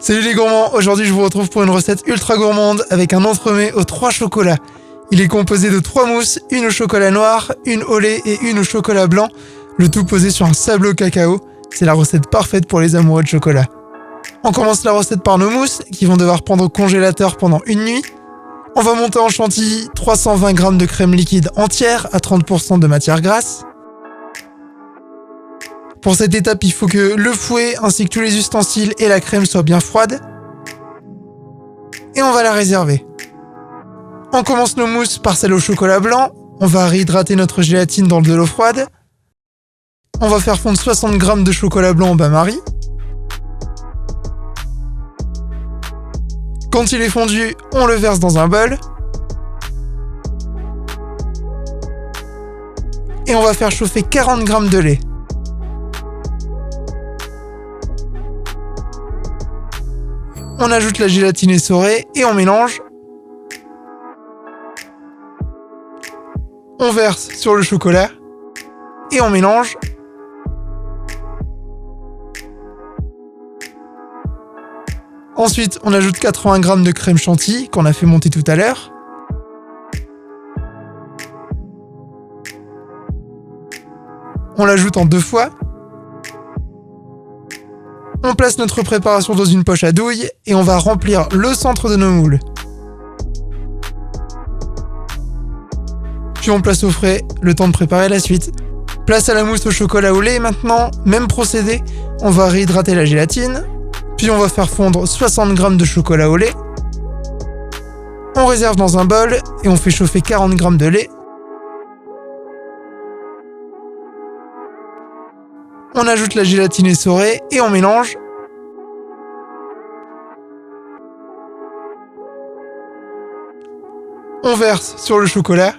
Salut les gourmands, aujourd'hui je vous retrouve pour une recette ultra gourmande avec un entremets aux 3 chocolats. Il est composé de 3 mousses, une au chocolat noir, une au lait et une au chocolat blanc, le tout posé sur un sable au cacao. C'est la recette parfaite pour les amoureux de chocolat. On commence la recette par nos mousses qui vont devoir prendre au congélateur pendant une nuit. On va monter en chantilly 320 g de crème liquide entière à 30% de matière grasse. Pour cette étape, il faut que le fouet ainsi que tous les ustensiles et la crème soient bien froides. Et on va la réserver. On commence nos mousses par celle au chocolat blanc. On va réhydrater notre gélatine dans de l'eau froide. On va faire fondre 60 g de chocolat blanc au bain-marie. Quand il est fondu, on le verse dans un bol. Et on va faire chauffer 40 g de lait. On ajoute la gélatine essorée et on mélange. On verse sur le chocolat et on mélange. Ensuite, on ajoute 80 g de crème chantilly qu'on a fait monter tout à l'heure. On l'ajoute en 2 fois. On place notre préparation dans une poche à douille et on va remplir le centre de nos moules. Puis on place au frais, le temps de préparer la suite. Place à la mousse au chocolat au lait maintenant, même procédé, on va réhydrater la gélatine. Puis on va faire fondre 60 g de chocolat au lait. On réserve dans un bol et on fait chauffer 40 g de lait. On ajoute la gélatine essorée et on mélange. On verse sur le chocolat.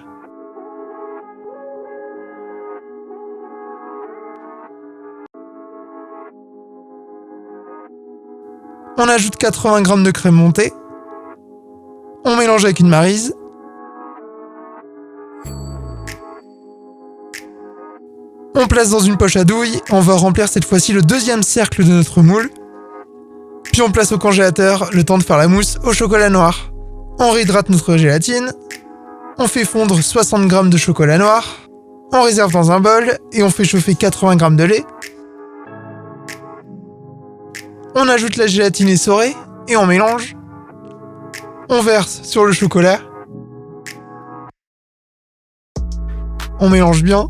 On ajoute 80 g de crème montée. On mélange avec une maryse. On place dans une poche à douille. On va remplir cette fois-ci le deuxième cercle de notre moule. Puis on place au congélateur le temps de faire la mousse au chocolat noir. On réhydrate notre gélatine. On fait fondre 60 g de chocolat noir. On réserve dans un bol et on fait chauffer 80 g de lait. On ajoute la gélatine essorée et on mélange. On verse sur le chocolat. On mélange bien.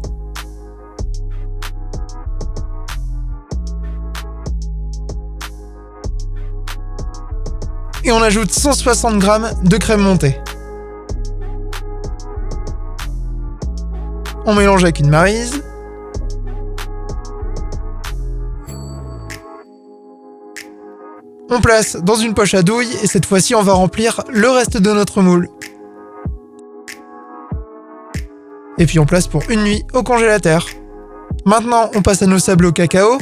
Et on ajoute 160 g de crème montée. On mélange avec une maryse. On place dans une poche à douille et cette fois-ci on va remplir le reste de notre moule. Et puis on place pour une nuit au congélateur. Maintenant on passe à nos sablés au cacao.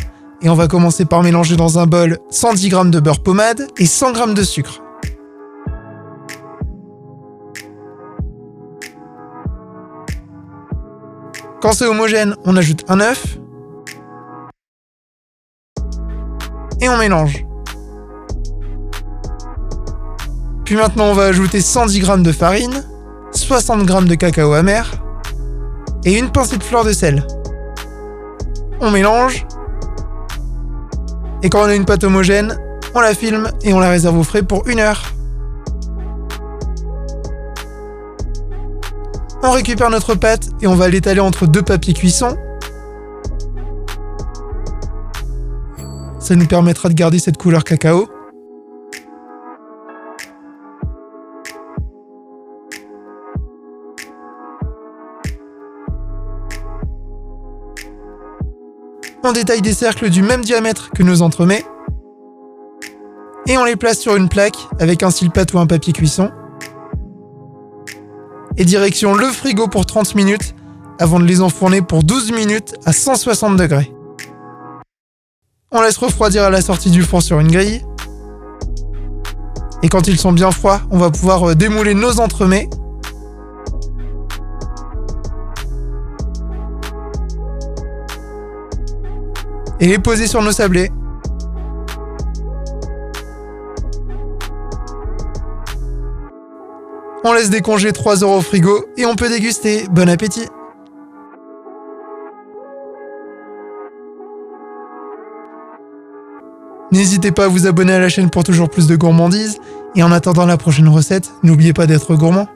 Et on va commencer par mélanger dans un bol 110 g de beurre pommade et 100 g de sucre. Quand c'est homogène, on ajoute un œuf. Et on mélange. Puis maintenant on va ajouter 110 g de farine, 60 g de cacao amer et une pincée de fleur de sel. On mélange. Et quand on a une pâte homogène, on la filme et on la réserve au frais pour 1 heure. On récupère notre pâte et on va l'étaler entre 2 papiers cuisson. Ça nous permettra de garder cette couleur cacao. On détaille des cercles du même diamètre que nos entremets. Et on les place sur une plaque avec un style-pâte ou un papier cuisson. Et direction le frigo pour 30 minutes avant de les enfourner pour 12 minutes à 160 degrés. On laisse refroidir à la sortie du four sur une grille. Et quand ils sont bien froids, on va pouvoir démouler nos entremets. Et les poser sur nos sablés. On laisse décongeler 3 heures au frigo et on peut déguster. Bon appétit! N'hésitez pas à vous abonner à la chaîne pour toujours plus de gourmandises. Et en attendant la prochaine recette, n'oubliez pas d'être gourmand.